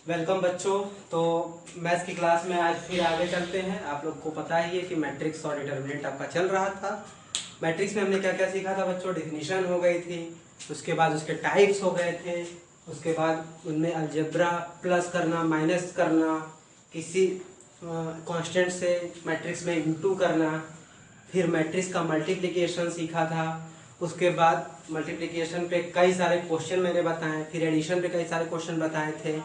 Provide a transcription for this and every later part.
Welcome बच्चों। तो maths की क्लास में आज फिर आगे चलते हैं। आप लोग को पता ही है कि मैट्रिक्स और डिटर्मिनेंट आपका चल रहा था। मैट्रिक्स में हमने क्या क्या सीखा था बच्चों? डेफिनेशन हो गई थी, उसके बाद उसके टाइप्स हो गए थे, उसके बाद उनमें अलजेब्रा प्लस करना माइनस करना, किसी कांस्टेंट से मैट्रिक्स में इंटू करना, फिर मैट्रिक्स का मल्टीप्लिकेशन सीखा था। उसके बाद मल्टीप्लिकेशन पे कई सारे क्वेश्चन मैंने बताए, फिर एडिशन पे कई सारे क्वेश्चन बताए थे।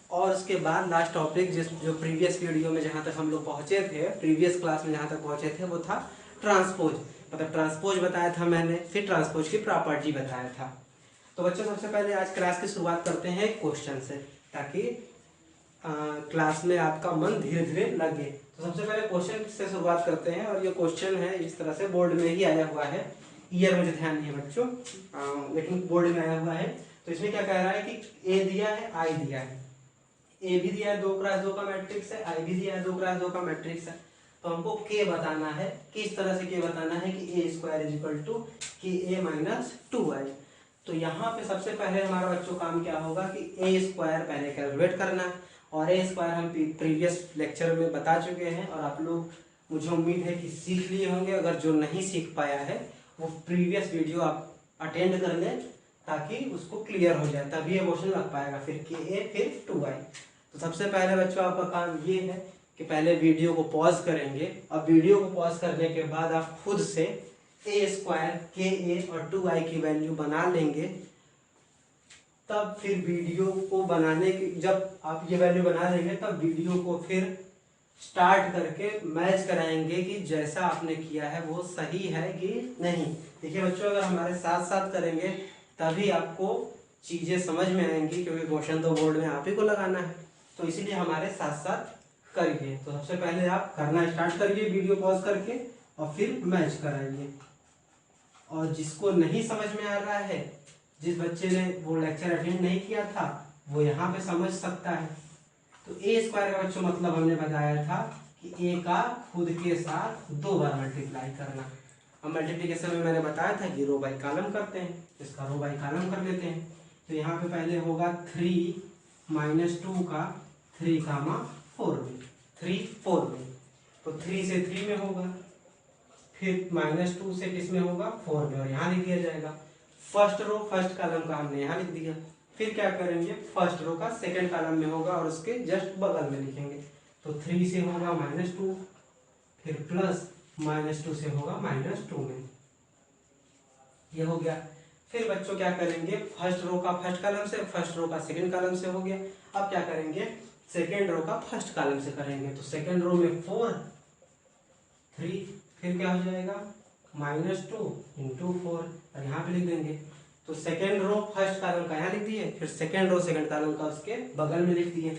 और उसके बाद लास्ट टॉपिक जो प्रीवियस वीडियो में जहाँ तक हम लोग पहुँचे थे, प्रीवियस क्लास में जहाँ तक पहुँचे थे, वो था ट्रांसपोज। मतलब ट्रांसपोज बताया था मैंने, फिर ट्रांसपोज की प्रॉपर्टी बताया था। तो बच्चों सबसे पहले आज क्लास की शुरुआत करते हैं क्वेश्चन से, ताकि क्लास में आपका मन धीरे धीरे लगे। तो सबसे पहले क्वेश्चन से शुरुआत करते हैं, और ये क्वेश्चन है इस तरह से, बोर्ड में ही आया हुआ है। ईयर मुझे ध्यान नहीं है बच्चों, लेकिन बोर्ड में आया हुआ है। तो इसमें क्या कह रहा है कि ए दिया है, आई दिया है, ए भी दिया है 2x2 का मैट्रिक्स है, आई भी दिया है 2x2 का मैट्रिक्स है। तो हमको के बताना है। किस तरह से के बताना है कि ए स्क्वायर इज इक्वल टू कि ए माइनस 2i। तो यहाँ पे सबसे पहले हमारा बच्चों काम क्या होगा कि ए स्क्वायर पहले कैलकुलेट करना है। और ए स्क्वायर हम प्रीवियस लेक्चर में बता चुके हैं, और आप लोग, मुझे उम्मीद है कि सीख लिए होंगे। अगर जो नहीं सीख पाया है वो प्रीवियस वीडियो आप अटेंड कर लें, ताकि उसको क्लियर हो जाए, तभी ये क्वेश्चन लग पाएगा। फिर के ए फिर 2i। तो सबसे पहले बच्चों आपका काम ये है कि पहले वीडियो को पॉज करेंगे, और वीडियो को पॉज करने के बाद आप खुद से ए स्क्वायर के ए और 2i की वैल्यू बना लेंगे। तब फिर वीडियो को बनाने की, जब आप ये वैल्यू बना लेंगे, तब वीडियो को फिर स्टार्ट करके मैच कराएंगे कि जैसा आपने किया है वो सही है कि नहीं। देखिए बच्चों, अगर हमारे साथ साथ करेंगे तभी आपको चीज़ें समझ में आएंगी, क्योंकि क्वेश्चन तो बोर्ड में आप ही को लगाना है। तो इसीलिए हमारे साथ साथ करिए। तो सबसे पहले आप करना स्टार्ट करिए वीडियो पॉज करके, और फिर मैच कराइए। और जिसको नहीं समझ में आ रहा है, जिस बच्चे ने वो लेक्चर अटेंड नहीं किया था, वो यहाँ पे समझ सकता है। तो ए स्क्वायर का बच्चों मतलब हमने बताया था कि ए का खुद के साथ 2 बार मल्टीप्लाई करना। अब मल्टीप्लिकेशन में मैंने बताया था कि रो बाई कॉलम करते हैं, इसका रो बाई कॉलम कर लेते हैं। तो यहाँ पे पहले होगा 3 माइनस 2 का 3 कामा 4 में, 3 4 में। तो 3 से 3 में होगा, फिर -2 से किस में होगा 4 में, और यहाँ लिख दिया जाएगा। फर्स्ट रो फर्स्ट कॉलम का हमने यहाँ लिख दिया। फिर क्या करेंगे, फर्स्ट रो का सेकंड कॉलम में होगा और उसके जस्ट बगल में लिखेंगे। तो 3 से होगा -2, फिर प्लस -2 से होगा -2 में, ये हो गया। फिर बच्चों क्या करेंगे, फर्स्ट रो का फर्स्ट कॉलम से, फर्स्ट रो का सेकंड कॉलम से हो गया। अब क्या करेंगे, सेकंड रो का फर्स्ट कॉलम से करेंगे। तो सेकंड रो में 4 3, फिर क्या हो जाएगा -2 इंटू 4, और यहाँ पे लिख देंगे। तो सेकेंड रो फर्स्ट कॉलम का यहाँ लिख दिए, फिर सेकेंड रो सेकेंड कॉलम का उसके बगल में लिख दिए।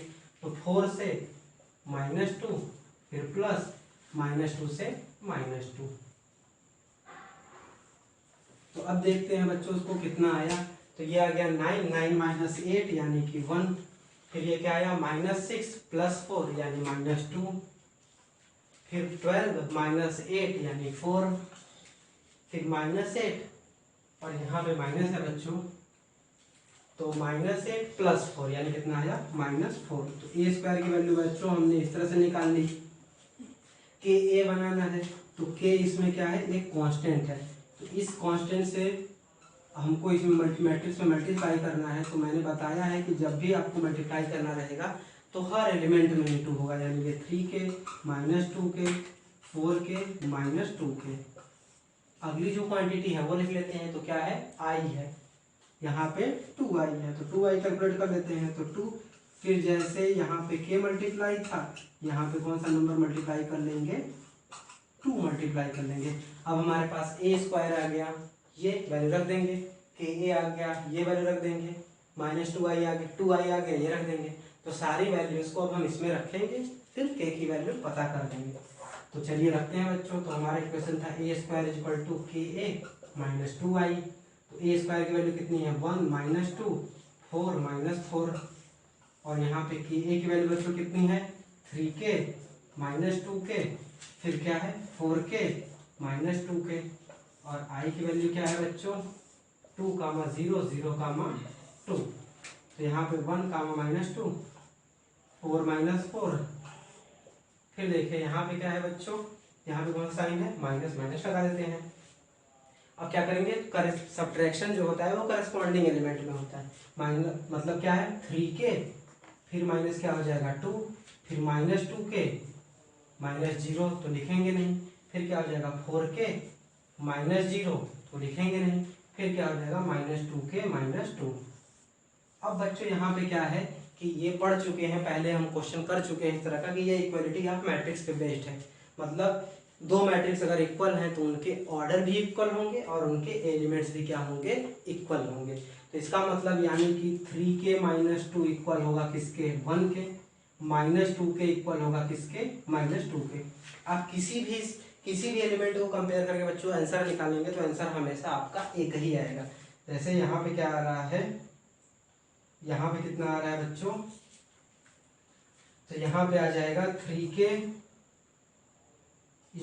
तो 4 से -2, फिर प्लस -2 से -2। तो अब देखते हैं बच्चों उसको कितना आया। तो ये आ गया 9, 9 माइनस 8 यानी कि 1। फिर ये क्या आया -6 प्लस 4 यानी -2। फिर 12 माइनस 8 यानी 4, फिर -8, और यहाँ पे माइनस है बच्चों, तो -8 प्लस 4 यानी कितना आया -4। तो ए स्क्वायर की वैल्यू बच्चों हमने इस तरह से निकाल ली। के ए बनाना है, तो के इसमें क्या है, एक कांस्टेंट है। तो इस कांस्टेंट से हमको इसमें मैट्रिक्स में मल्टीप्लाई करना है। तो मैंने बताया है कि जब भी आपको मल्टीप्लाई करना रहेगा तो हर एलिमेंट में इंटू होगा, यानी कि 3 के -2 के 4 के -2 के। अगली जो क्वांटिटी है वो लिख लेते हैं। तो क्या है, आई है, यहाँ पे 2i है, तो 2i कैलकुलेट कर लेते हैं। तो 2, फिर जैसे यहाँ पे k मल्टीप्लाई था, यहाँ पे कौन सा नंबर मल्टीप्लाई कर लेंगे, 2 मल्टीप्लाई कर लेंगे। अब हमारे पास ए स्क्वायर आ गया, ये वैल्यू रख देंगे। के ए आ गया, ये वैल्यू रख देंगे। -2i आ गया, 2i आ गया, ये रख देंगे। तो सारी वैल्यूज को अब हम इसमें रखेंगे, फिर के की वैल्यू पता कर देंगे। तो चलिए रखते हैं बच्चों। तो हमारा इक्वेशन था ए स्क्वायर इज इक्वल टू के ए माइनस 2i। तो ए स्क्वायर की वैल्यू कितनी है, 1 -2 4 -4, और यहाँ पे के ए की वैल्यू बच्चों कितनी है, 3k -2k, फिर क्या है 4k -2k, और आई की वैल्यू क्या है बच्चों 2, 0 0, 2। तो तो यहाँ पे 1 कामा -2, 4 -4। फिर देखिए यहाँ पे क्या है बच्चों, यहाँ पे कौन सा साइन है, माइनस माइनस लगा देते हैं। अब क्या करेंगे, सब्ट्रैक्शन जो होता है वो करस्पॉन्डिंग एलिमेंट में होता है। माइनस मतलब क्या है 3k, फिर माइनस क्या हो जाएगा 2, फिर -2k -0 तो लिखेंगे नहीं, फिर क्या हो जाएगा 4k -0 तो लिखेंगे नहीं, फिर क्या हो जाएगा -2k -2। अब बच्चों यहाँ पे क्या है कि ये पढ़ चुके हैं, पहले हम क्वेश्चन कर चुके हैं इस तरह का कि ये इक्वलिटी ऑफ मैट्रिक्स पे बेस्ड है। मतलब दो मैट्रिक्स अगर इक्वल हैं तो उनके ऑर्डर भी इक्वल होंगे और उनके एलिमेंट्स भी क्या होंगे, इक्वल होंगे। तो इसका मतलब यानी कि 3k -2 इक्वल होगा किसके, 1 के, -2k इक्वल होगा किसके, -2 के। आप किसी भी एलिमेंट को कंपेयर करके बच्चों आंसर निकालेंगे तो आंसर हमेशा आपका एक ही आएगा। जैसे यहाँ पे क्या आ रहा है, यहाँ पे कितना आ रहा है बच्चों, तो यहाँ पे आ जाएगा 3k =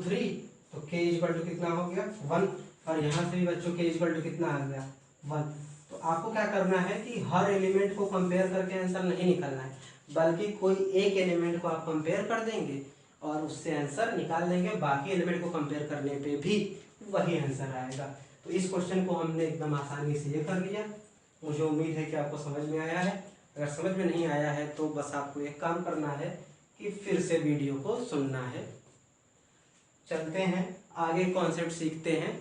3, तो k = कितना हो गया 1, और यहाँ से भी बच्चों k = कितना आ गया 1। तो आपको क्या करना है कि हर एलिमेंट को कंपेयर करके आंसर नहीं निकालना है, बल्कि कोई एक एलिमेंट को आप कंपेयर कर देंगे और उससे आंसर निकाल लेंगे, बाकी एलिमेंट को कंपेयर करने पे भी वही आंसर आएगा। तो इस क्वेश्चन को हमने एकदम आसानी से ये कर लिया। मुझे उम्मीद है कि आपको समझ में आया है। अगर समझ में नहीं आया है तो बस आपको एक काम करना है कि फिर से वीडियो को सुनना है। चलते हैं आगे, कॉन्सेप्ट सीखते हैं।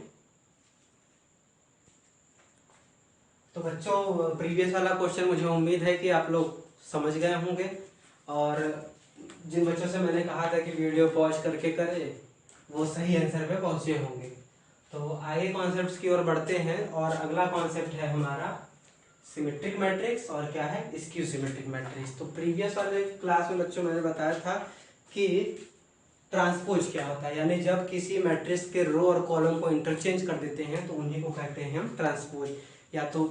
तो बच्चों प्रीवियस वाला क्वेश्चन मुझे उम्मीद है कि आप लोग समझ गए होंगे, और जिन बच्चों से मैंने कहा था कि वीडियो पॉज करके करें वो सही आंसर पे पहुंचे होंगे। तो आगे कॉन्सेप्ट्स की ओर बढ़ते हैं, और अगला कॉन्सेप्ट है हमारा सिमेट्रिक मैट्रिक्स, और क्या है, स्क्यू सिमेट्रिक मैट्रिक्स। तो प्रीवियस वाले क्लास में बच्चों मैंने बताया था कि ट्रांसपोज क्या होता है, यानी जब किसी मैट्रिक्स के रो और कॉलम को इंटरचेंज कर देते हैं तो उन्हीं को कहते हैं हम ट्रांसपोज। या तो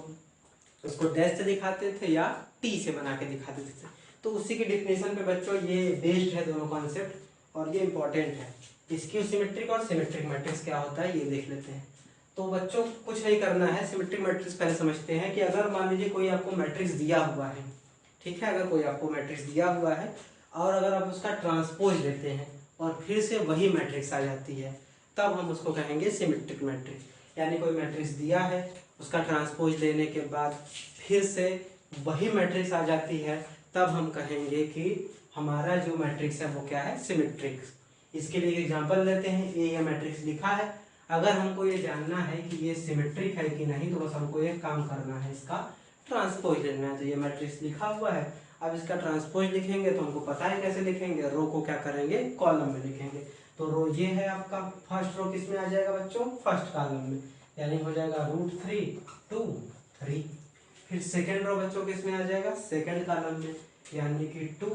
उसको डैश से दिखाते थे या टी से बना के दिखाते थे। तो उसी की डिफिनेशन पे बच्चों ये बेस्ड है दोनों कॉन्सेप्ट, और ये इंपॉर्टेंट है। स्क्यू सिमेट्रिक और सिमेट्रिक मैट्रिक्स क्या होता है ये देख लेते हैं। तो बच्चों कुछ नहीं करना है, सिमेट्रिक मैट्रिक्स पहले समझते हैं कि अगर मान लीजिए कोई आपको मैट्रिक्स दिया हुआ है, ठीक है, अगर कोई आपको मैट्रिक्स दिया हुआ है और अगर आप उसका ट्रांसपोज लेते हैं और फिर से वही मैट्रिक्स आ जाती है, तब हम उसको कहेंगे सिमेट्रिक मैट्रिक्स। यानी कोई मैट्रिक्स दिया है, उसका ट्रांसपोज लेने के बाद फिर से वही मैट्रिक्स आ जाती है, तब हम कहेंगे कि हमारा जो मैट्रिक्स है वो क्या है, सिमेट्रिक। इसके लिए एग्जांपल लेते हैं। ये मैट्रिक्स लिखा है, अगर हमको ये जानना है कि ये सिमेट्रिक है कि नहीं तो बस हमको एक काम करना है, इसका ट्रांसपोज लेना है। तो ये मैट्रिक्स लिखा हुआ है, अब इसका ट्रांसपोज लिखेंगे तो हमको पता है कैसे लिखेंगे, रो को क्या करेंगे, कॉलम में लिखेंगे। तो रो ये है आपका, फर्स्ट रो किस में आ जाएगा बच्चों, फर्स्ट कॉलम में, यानी हो जाएगा √3 2 3। फिर सेकेंड रो बच्चों किस में आ जाएगा, सेकेंड कॉलम में, यानी कि 2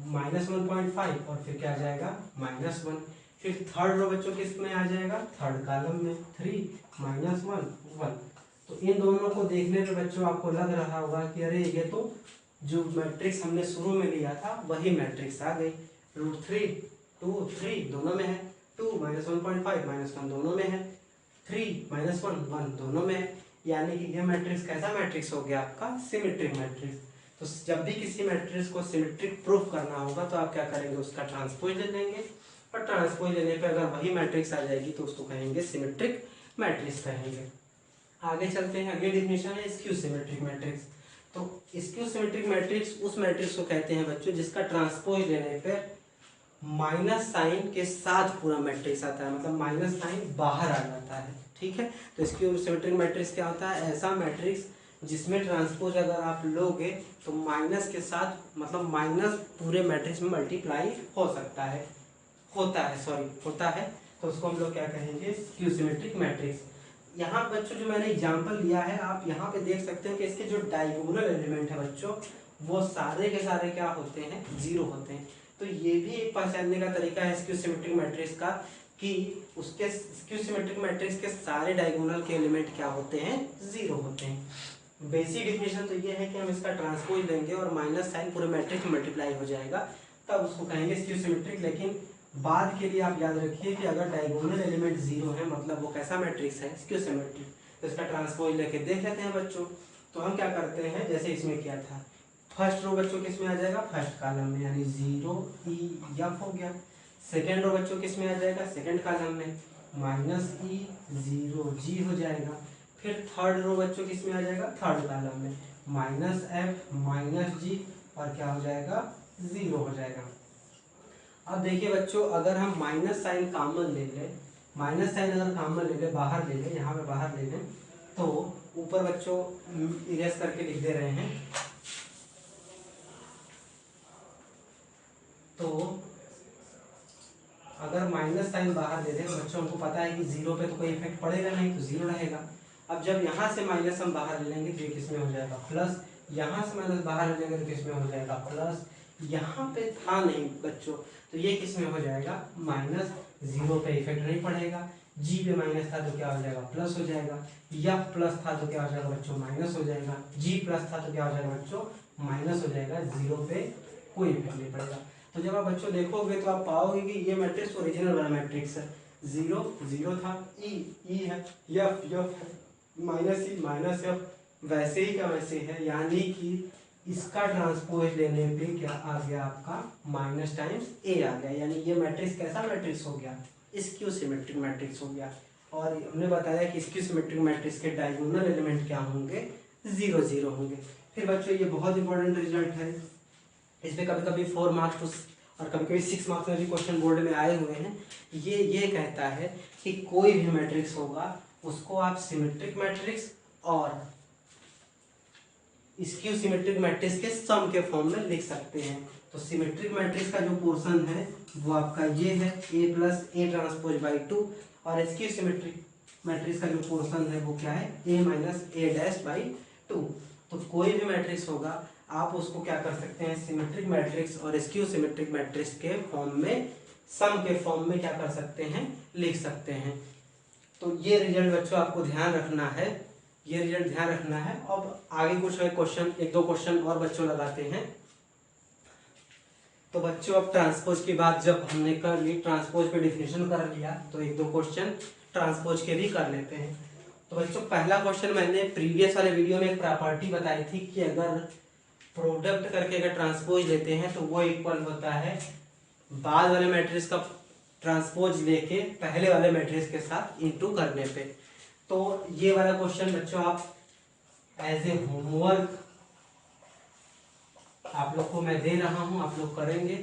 -1.5, और फिर क्या आ जाएगा -1। फिर थर्ड रो बच्चों किस में आ जाएगा, थर्ड कॉलम में, 3 -1 1। तो इन दोनों को देखने पे बच्चों आपको लग रहा होगा कि अरे ये तो जो मैट्रिक्स हमने शुरू में लिया था वही मैट्रिक्स आ गई। √3 2 3 दोनों में है, 2 -1.5 -1 दोनों में है, 3 -1 1 दोनों में है, यानी कि यह मैट्रिक्स कैसा मैट्रिक्स हो गया आपका, सिमेट्रिक मैट्रिक्स। तो जब भी किसी मैट्रिक्स को सिमेट्रिक प्रूफ करना होगा तो आप क्या करेंगे, उसका ट्रांसपोज ले लेंगे, और ट्रांसपोज लेने पे अगर वही मैट्रिक्स आ जाएगी तो उसको कहेंगे सिमेट्रिक मैट्रिक्स कहेंगे। आगे चलते हैं, अगली डेफिनेशन है स्क्यू सिमेट्रिक मैट्रिक्स। तो स्क्यू सिमेट्रिक मैट्रिक्स उस मैट्रिक्स को कहते हैं बच्चों जिसका ट्रांसपोज लेने पर माइनस साइन के साथ पूरा मैट्रिक्स आता है, मतलब माइनस साइन बाहर आ जाता है, ठीक है। तो स्क्यू सिमेट्रिक मैट्रिक्स क्या होता है, ऐसा मैट्रिक्स जिसमें ट्रांसपोज अगर आप लोगे तो माइनस के साथ, मतलब माइनस पूरे मैट्रिक्स में मल्टीप्लाई हो सकता है, होता है, तो उसको हम लोग क्या कहेंगे, स्क्यू सिमेट्रिक मैट्रिक्स। यहाँ बच्चों जो मैंने एग्जांपल लिया है, आप यहाँ पे देख सकते हैं कि इसके जो डायगोनल एलिमेंट है बच्चों वो सारे के सारे क्या होते हैं, 0 होते हैं। तो ये भी एक पहचानने का तरीका है स्क्यू सिमेट्रिक मैट्रिक्स का, कि उसके स्क्यू सिमेट्रिक मैट्रिक्स के सारे डायगोनल के एलिमेंट क्या होते हैं, 0 होते हैं। बेसिक डिफिनेशन तो ये है कि हम इसका ट्रांसपोज लेंगे और माइनस साइन पूरे मैट्रिक्स में मल्टीप्लाई हो जाएगा, तब उसको कहेंगे स्क्यू सिमेट्रिक। लेकिन बाद के लिए आप याद रखिए कि अगर डायगोनल एलिमेंट 0 है मतलब वो कैसा मैट्रिक्स है, स्क्यू सिमेट्रिक। तो इसका ट्रांसपोज लेके देख लेते हैं बच्चों। तो हम क्या करते हैं, जैसे इसमें किया था, फर्स्ट रो बच्चों किस में आ जाएगा, फर्स्ट कॉलम में, यानी 0 E F हो गया। सेकेंड रो बच्चों किस में आ जाएगा, सेकेंड कॉलम में, -E 0 G हो जाएगा। फिर थर्ड रो बच्चों किस में आ जाएगा, थर्ड कॉलम में, -F -G और क्या हो जाएगा, 0 हो जाएगा। अब देखिए बच्चों, अगर हम माइनस साइन कॉमन ले लें, माइनस साइन अगर कॉमन ले लें, बाहर ले लें, यहाँ पे बाहर ले लें, तो ऊपर बच्चों इरेज करके लिख दे रहे हैं, तो अगर माइनस साइन बाहर ले दें तो बच्चों हमको पता है कि 0 पे तो कोई इफेक्ट पड़ेगा नहीं, तो 0 रहेगा। अब जब यहाँ से माइनस हम बाहर ले लेंगे तो ये किस में हो जाएगा, प्लस। यहाँ से माइनस बाहर ले लेंगे तो किस में हो जाएगा, प्लस। यहाँ पे था नहीं बच्चों, तो ये किस में हो जाएगा, माइनस। 0 पे इफेक्ट नहीं पड़ेगा। जी पे माइनस था तो क्या हो जाएगा, प्लस हो जाएगा। F प्लस था तो क्या हो जाएगा बच्चों, माइनस हो जाएगा। G प्लस था तो क्या हो जाएगा बच्चों, माइनस हो जाएगा। 0 पे कोई इफेक्ट नहीं पड़ेगा। तो जब आप बच्चों देखोगे तो आप पाओगे कि ये मैट्रिक्स ओरिजिनल वाला मैट्रिक्स है। 0 0 था, E है, F है, -E -F वैसे ही का वैसे है, यानी कि इसका ट्रांसपोज लेने पे क्या आ गया आपका, माइनस टाइम्स A आ गया, यानी ये मैट्रिक्स कैसा मैट्रिक्स हो गया, स्क्यू सिमेट्रिक मैट्रिक्स हो गया। और हमने बताया कि स्क्यू सिमेट्रिक मैट्रिक्स के डायगोनल एलिमेंट क्या होंगे, 0 0 होंगे। फिर बच्चों ये बहुत इंपॉर्टेंट रिजल्ट है, इसमें कभी कभी 4 मार्क्स और कभी कभी 6 मार्क्स में भी क्वेश्चन बोर्ड में आए हुए हैं। ये कहता है कि कोई भी मैट्रिक्स होगा उसको आप सिमेट्रिक मैट्रिक्स और स्क्यू सिमेट्रिक मैट्रिक्स के सम के फॉर्म में लिख सकते हैं। तो सिमेट्रिक मैट्रिक्स का जो पोर्शन है वो आपका ये है, A + A ट्रांसपोज बाई 2, और स्क्यू सिमेट्रिक मैट्रिक्स का जो पोर्शन है वो क्या है, A - A' बाई 2। तो कोई भी मैट्रिक्स होगा आप उसको क्या कर सकते हैं, सिमेट्रिक मैट्रिक्स और स्क्यू सिमेट्रिक मैट्रिक्स के फॉर्म में, सम के फॉर्म में क्या कर सकते हैं, लिख सकते हैं। तो ये रिजल्ट बच्चों आपको ध्यान रखना है, ये रिजल्ट ध्यान रखना है। अब आगे कुछ क्वेश्चन, एक दो क्वेश्चन और बच्चों लगाते हैं। तो बच्चों अब ट्रांसपोज की बात जब हमने कर ली, ट्रांसपोज पे डिफिनेशन कर लिया, तो एक दो क्वेश्चन ट्रांसपोज के भी कर लेते हैं। तो बच्चों पहला क्वेश्चन मैंने प्रीवियस वाले वीडियो में एक प्रॉपर्टी बताई थी कि अगर प्रोडक्ट करके अगर ट्रांसपोज लेते हैं तो वो इक्वल होता है बाद वाले मैट्रिक्स का ट्रांसपोज लेके पहले वाले मैट्रिक्स के साथ इनटू करने पे। तो ये वाला क्वेश्चन बच्चों आप एज ए होमवर्क आप लोग को मैं दे रहा हूं, आप लोग करेंगे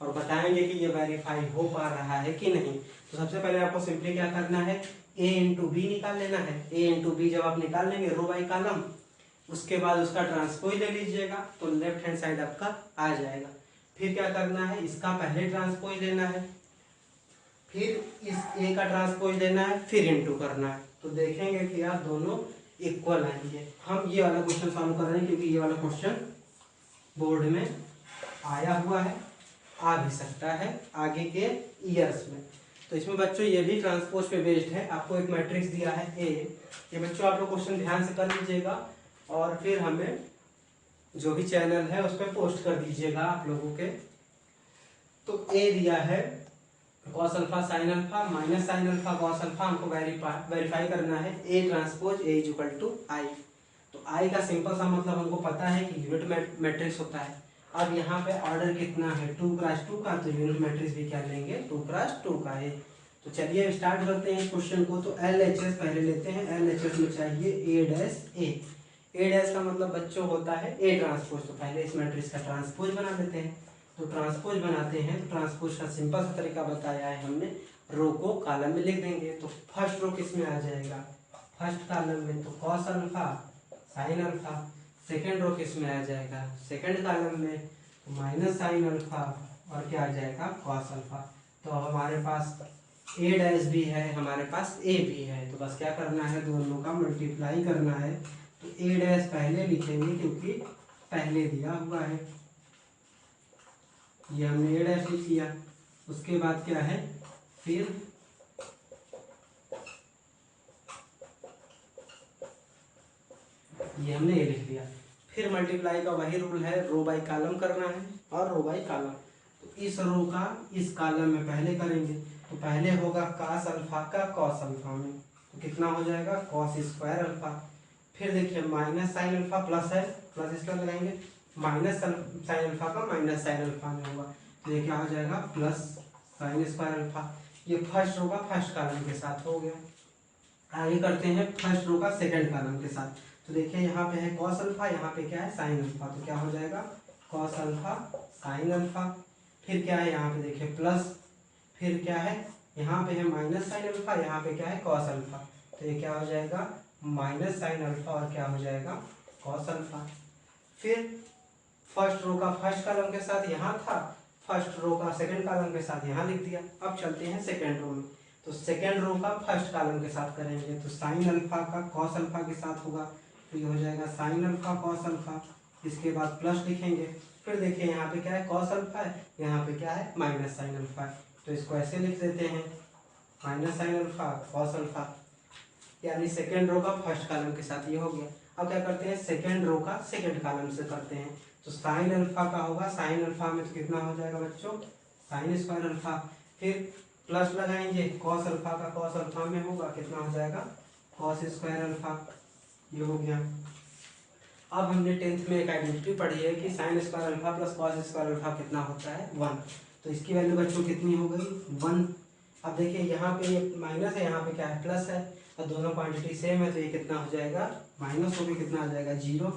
और बताएंगे कि ये वेरीफाई हो पा रहा है कि नहीं। तो सबसे पहले आपको सिंपली क्या करना है, A × B निकाल लेना है। A × B जब आप निकाल लेंगे रो बाई कॉलम, उसके बाद उसका ट्रांसपोज ले लीजिएगा तो लेफ्ट हैंड साइड आपका आ जाएगा। फिर क्या करना है, इसका पहले ट्रांसपोज लेना है, फिर इस A का ट्रांसपोज लेना है, फिर इनटू करना है। तो देखेंगे कि यार दोनों इक्वल आएंगे। हम ये वाला क्वेश्चन सॉल्व कर रहे हैं क्योंकि ये वाला क्वेश्चन बोर्ड में आया हुआ है, आ भी सकता है आगे के ईयर्स में। तो इसमें बच्चों ये भी ट्रांसपोज पे बेस्ड है। आपको एक मैट्रिक्स दिया है A, ये बच्चों आप लोग क्वेश्चन ध्यान से कर लीजिएगा और फिर हमें जो भी चैनल है उस पर पोस्ट कर दीजिएगा आप लोगों के। तो A दिया है cos alpha sin alpha minus sin alpha cos alpha, हमको वेरीफाई करना है A ट्रांसपोज A = I। तो I का सिंपल सा मतलब हमको पता है कि यूनिट मैट्रिक्स होता है। अब यहाँ पे ऑर्डर कितना है 2 × 2 का, तो यूनिट मैट्रिक्स भी क्या लेंगे 2 × 2 का है। तो चलिए स्टार्ट करते हैं इस क्वेश्चन को। तो LHS पहले लेते हैं, LHS में चाहिए A' का मतलब बच्चों होता है A ट्रांसपोज। तो पहले इस मैट्रिक्स का ट्रांसपोज बना देते हैं। तो ट्रांसपोज बनाते हैं, तो ट्रांसपोज का सिंपल सा तरीका बताया है हमने, रो को कॉलम में लिख देंगे। तो फर्स्ट रो किस में आ जाएगा, फर्स्ट कॉलम में, तो cos alpha sin alpha. Second row किस में आ जाएगा, सेकेंड कॉलम में, तो माइनस sin अल्फा और क्या आ जाएगा cos अल्फा। तो हमारे पास A' भी है, हमारे पास A भी है, तो बस क्या करना है, दोनों का मल्टीप्लाई करना है। तो A' पहले लिखेंगे क्योंकि पहले दिया हुआ है, ये हमने A' लिख लिया। उसके बाद क्या है, फिर ये हमने A लिख लिया। फिर मल्टीप्लाई का वही रूल है, रो बाई कॉलम करना है और रो बाई कॉलम। तो इस रो का इस कॉलम में पहले करेंगे, तो पहले होगा cos अल्फा का cos अल्फा में, तो कितना हो जाएगा cos² अल्फा। फिर देखिए माइनस साइन अल्फा प्लस है, प्लस इसका लगाएंगे, माइनस साइन अल्फा का माइनस साइन अल्फा में होगा, तो ये क्या हो जाएगा प्लस साइन स्क्वायर अल्फा। ये फर्स्ट रो का फर्स्ट कॉलम के साथ हो गया। आगे करते हैं फर्स्ट रो का सेकंड कॉलम के साथ। तो देखिए यहाँ पे है कॉस अल्फा, यहाँ पे क्या है साइन अल्फा, तो क्या हो जाएगा कॉस अल्फा साइन अल्फा। फिर क्या है यहाँ पे देखिए प्लस, फिर क्या है यहाँ पे है माइनस साइन अल्फा, यहाँ पे क्या है कॉस अल्फा, तो ये क्या हो जाएगा माइनस साइन अल्फा और क्या हो जाएगा कॉस अल्फा। फिर फर्स्ट रो का फर्स्ट कॉलम के साथ यहाँ था, फर्स्ट रो का सेकंड कॉलम के साथ यहाँ लिख दिया। अब चलते हैं सेकंड रो में, तो सेकंड रो का फर्स्ट कॉलम के साथ करेंगे, तो साइन अल्फा का कॉस अल्फा के साथ होगा, तो ये हो जाएगा साइन अल्फा कॉस अल्फा। इसके बाद प्लस लिखेंगे। फिर देखिए यहाँ पे क्या है कॉस अल्फा है, यहाँ पे क्या है माइनस साइन अल्फा है, तो इसको ऐसे लिख देते हैं minus sine alpha cos alpha, यानी सेकेंड रो का फर्स्ट कॉलम के साथ ये हो गया। अब क्या करते हैं सेकेंड रो का सेकेंड कॉलम से करते हैं, तो साइन अल्फा का होगा, साइन अल्फा में तो कितना हो जाएगा बच्चों साइन स्क्वायर अल्फा। फिर प्लस लगाएंगे, कॉस अल्फा का कॉस अल्फा में होगा, कितना हो जाएगा कॉस स्क्वायर अल्फा, ये हो गया। अब हमने टेंथ में एक आइडेंटिटी पढ़ी है कि sine square alpha plus cos square alpha कितना होता है 1, तो इसकी वैल्यू बच्चों कितनी हो गई 1। अब देखिए यहाँ पे ये माइनस है, यहाँ पे क्या है प्लस है, और दोनों क्वांटिटी सेम है, तो ये कितना हो जाएगा माइनस हो गई, कितना आ जाएगा 0।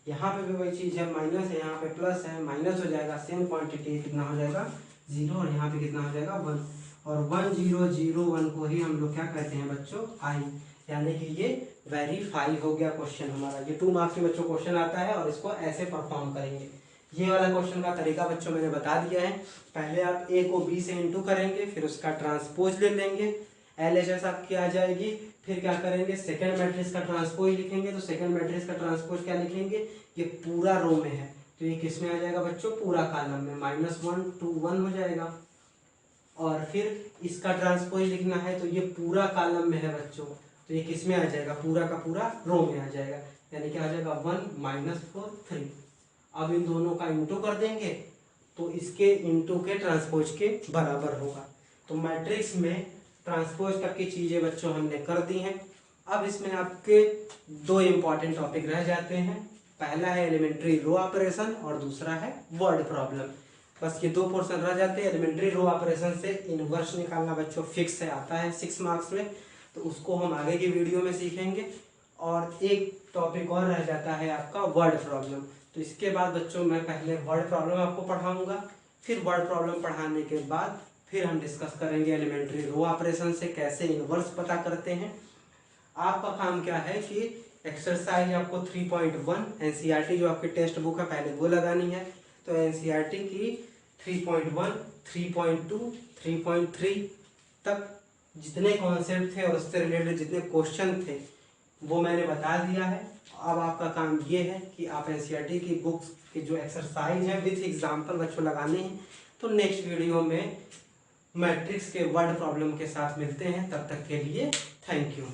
यहाँ पे भी वही चीज़ है, माइनस है, यहाँ पे प्लस है, माइनस हो जाएगा, सेम क्वांटिटी कितना हो जाएगा 0, और यहाँ पे कितना हो जाएगा 1। और 1 0 0 1 को ही हम लोग क्या कहते हैं बच्चों आई, यानी कि ये वेरीफाई हो गया क्वेश्चन हमारा। ये 2 मार्क्स में बच्चों क्वेश्चन आता है और इसको ऐसे परफॉर्म करेंगे। ये वाला क्वेश्चन का तरीका बच्चों मैंने बता दिया है। पहले आप ए को बी से इंटू करेंगे, फिर उसका ट्रांसपोज ले लेंगे, LHS आपकी आ जाएगी। फिर क्या करेंगे सेकंड मैट्रिक्स का ट्रांसपोज लिखेंगे, तो सेकंड मैट्रिक्स का ट्रांसपोज क्या लिखेंगे, ये पूरा रो में है, तो ये किस में आ जाएगा बच्चों पूरा कॉलम में, -1 2 1 हो जाएगा। और फिर इसका ट्रांसपोज लिखना है, तो ये पूरा कॉलम में है बच्चों, तो ये किस में आ जाएगा पूरा का पूरा रो में आ जाएगा, यानी क्या आ जाएगा 1 -4 3। अब इन दोनों का इंटू कर देंगे, तो इसके इंटू के ट्रांसपोज के बराबर होगा। तो मैट्रिक्स में ट्रांसपोज तक की चीजें बच्चों हमने कर दी हैं। अब इसमें आपके 2 इंपॉर्टेंट टॉपिक रह जाते हैं, पहला है एलिमेंट्री रो ऑपरेशन और दूसरा है वर्ड प्रॉब्लम। बस ये 2 पोर्शन रह जाते हैं। एलिमेंट्री रो ऑपरेशन से इनवर्स निकालना बच्चों फिक्स है, आता है 6 मार्क्स में, तो उसको हम आगे की वीडियो में सीखेंगे। और एक टॉपिक और रह जाता है आपका वर्ड प्रॉब्लम, तो इसके बाद बच्चों मैं पहले वर्ड प्रॉब्लम आपको पढ़ाऊंगा, फिर वर्ड प्रॉब्लम पढ़ाने के बाद फिर हम डिस्कस करेंगे एलिमेंट्री रो ऑपरेशन से कैसे इनवर्स पता करते हैं। आपका काम क्या है कि एक्सरसाइज आपको 3.1 NCERT जो आपकी टेक्स्ट बुक है पहले वो लगानी है, तो NCERT की 3.1 3.2 3.3 तक जितने कॉन्सेप्ट थे और उससे रिलेटेड जितने क्वेश्चन थे वो मैंने बता दिया है। अब आपका काम ये है कि आप NCERT की बुक्स की जो एक्सरसाइज है विथ एग्जाम्पल बच्चों लगाने हैं। तो नेक्स्ट वीडियो में मैट्रिक्स के वर्ड प्रॉब्लम के साथ मिलते हैं, तब तक के लिए थैंक यू।